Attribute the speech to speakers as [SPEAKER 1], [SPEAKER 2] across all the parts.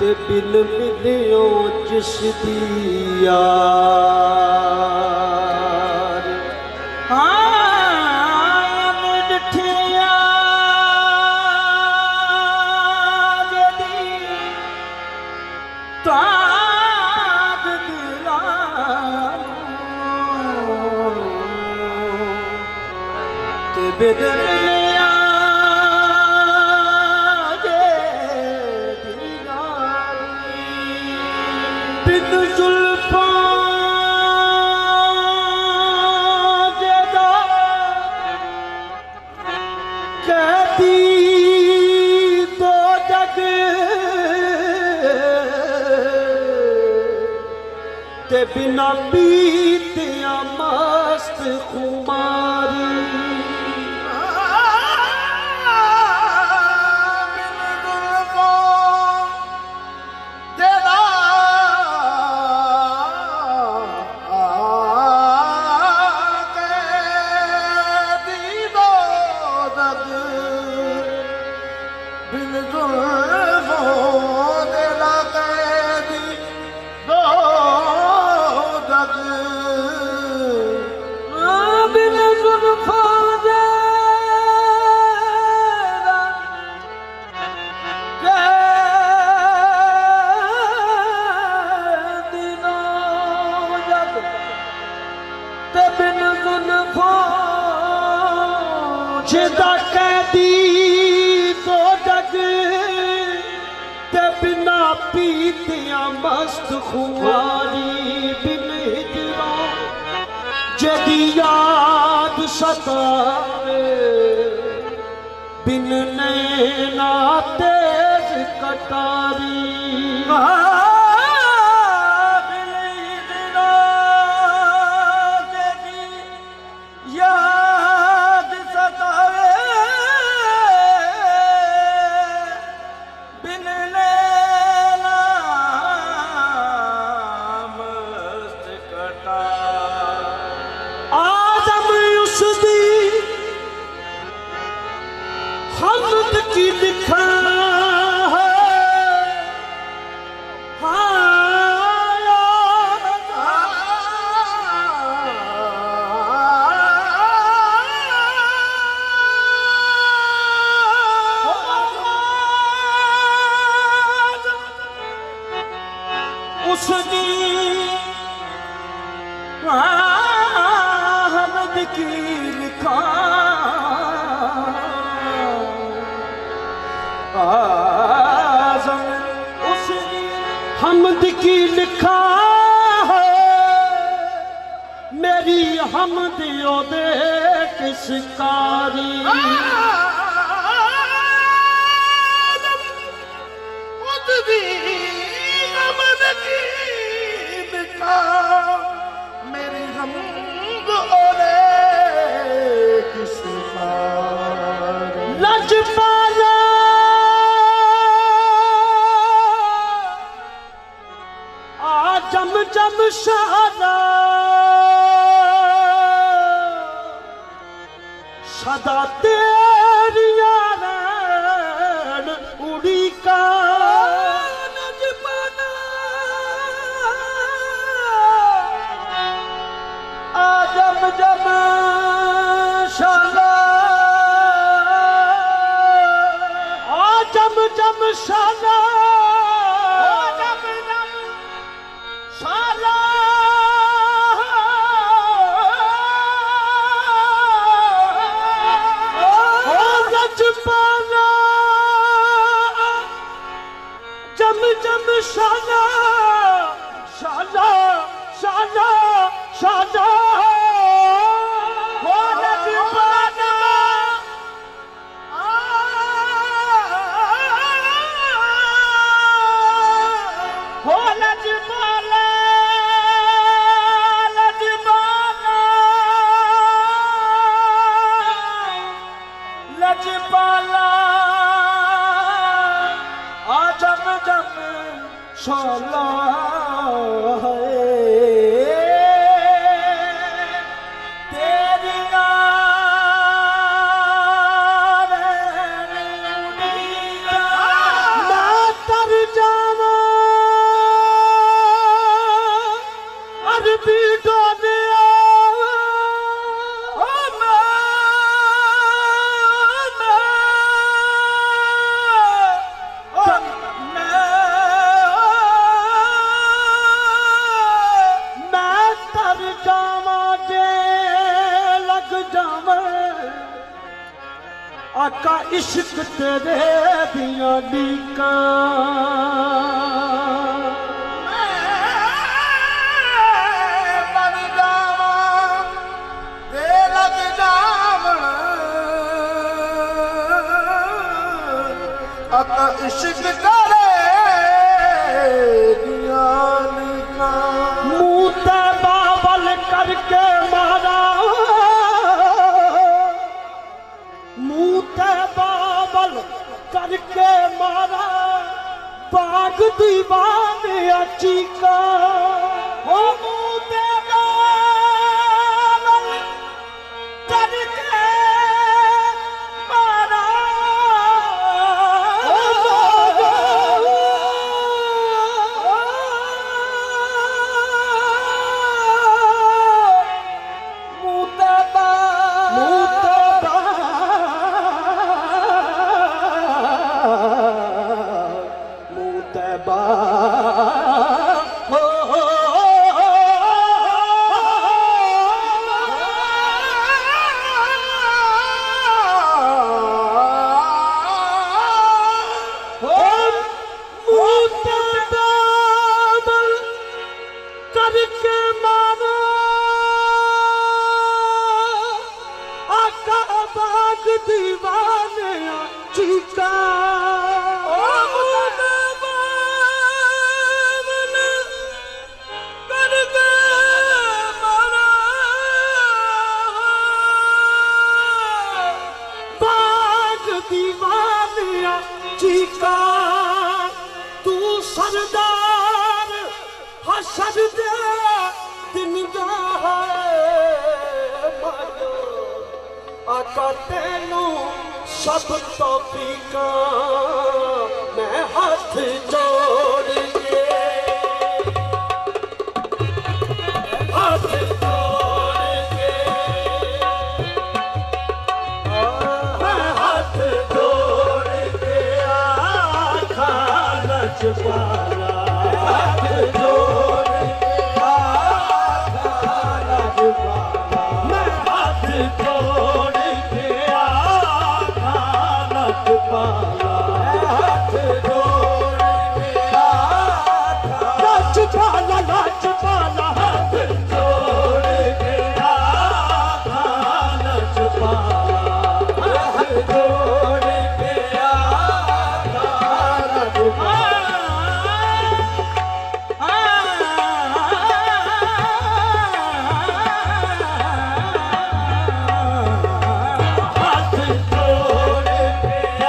[SPEAKER 1] ते बिन मिलियो जिस दी यार बिन जुल्फां कैदी तो जग ते बिना पीतिया मस्त खुमारी जिदा कैदी तो जग ते बिना पीतिया मस्त खुआरी बिन हिजरा जदी याद सतावे बिन नैना तेज कटारी की लिखा है उसकी हमद की लिखा उसकी हमद की लिखा है मेरी हमद ओदे किस कारी हमद की लिखा मेरी हमद ओदे किस कारी लजपाला जम जम शादा सदा तेरिया रैन उड़ी का नजबना आ जम जम शादा आ जम जम शादा जम जम शाला शाला शाला शाला हो लजपाना हो लजपाला लजपाना लजपाला जम जम शाला तेरिया मैं तर जावा इश्क तेरे दिया डीका
[SPEAKER 2] बन जावा ते लग जावण अक इश्क करे दिया निका
[SPEAKER 1] मुँह ते बाबल करके मारा मुँह ते बाबल करके मारा बाग दीवाने चीका ओ मुँह ते बाबल करके मारा करके मारा आका बाग दीवाने चीका करके मारा बाग दीवाने चीका तू सरदार हसद दे दिन आका तेनू सब तो पीका मैं हाथ जोड़ के हाथ जोड़ के मैं हाथ जोड़ के आखा लजपाला हाथ जोड़ के आखा लजपाला मैं हाथ जोड़ के आखा लजपाला हाथ जोड़ के आखा लजपाला लजपाला हाथ जोड़ के आखा लजपाला हाथ जोड़ के आखा लजपाला हाथ जोड़ के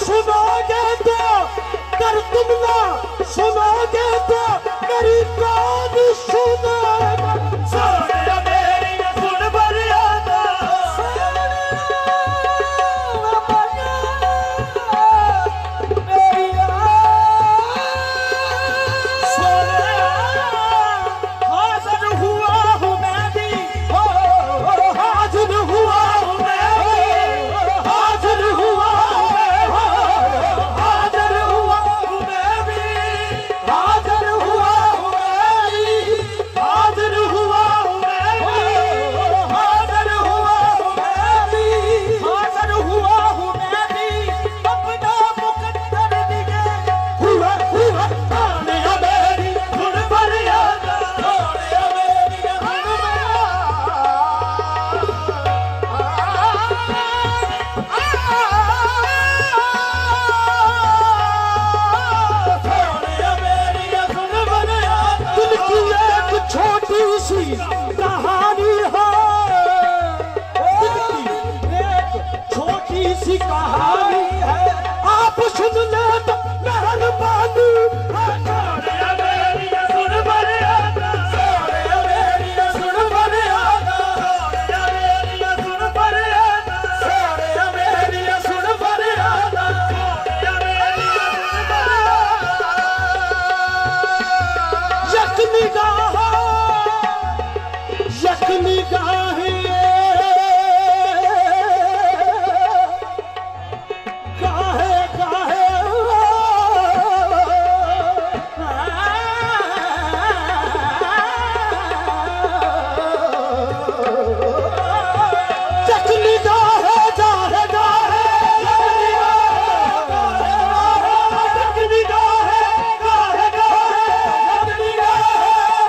[SPEAKER 1] सुनोगे तो कर तुम ना सुनोगे तो मेरी कौन सुनेगा सोनिया मेरी सुन फरियादा हाजिर हुआ हूँ मैं भी हाजिर हुआ हूँ मैं भी हाजिर हुआ हूँ मैं हाजिर हुआ हूँ मैं भी हाजिर हुआ हूँ मैं भी हाजिर हुआ हूँ मैं भी हाजिर हुआ हूँ मैं भी हाजिर हुआ हूँ मैं भी अपना मुकद्दर दिए हुआ सोनिया मेरी सुन फरियादा सोनिया मेरी सुन सोनिया मेरी सुन फरियादा दिल की एक छोटी सी कहानी है दिल की एक छोटी सी कहानी है आप सुन ले तो मेहरबानी सोनिया मेरी सुन फरियादा सोनिया मेरी सुन फरियादा सोनिया मेरी सुन फरियादा सोनिया मेरी सुन फरियादा सोनिया मेरी सुन फरियादा यक निगाह काहे काहे यक निगाह जाहे जाहे यक निगाह काहे काहे यक निगाह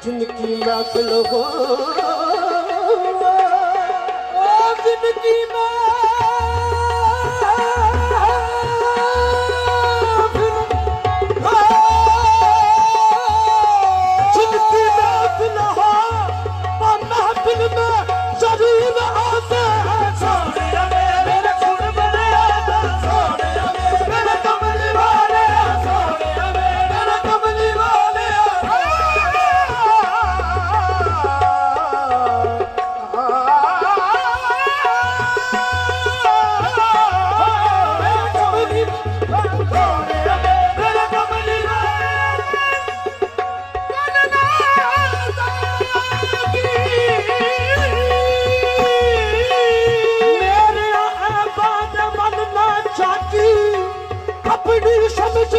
[SPEAKER 1] जिनकी महफिल हो जिनकी जिनकी महफिल हो महफिल में जरूर आते हैं सोनिया मेरे खून बने आता सोनिया मेरे कमली वाले सोनिया मेरे कमली वाले अपनी समझ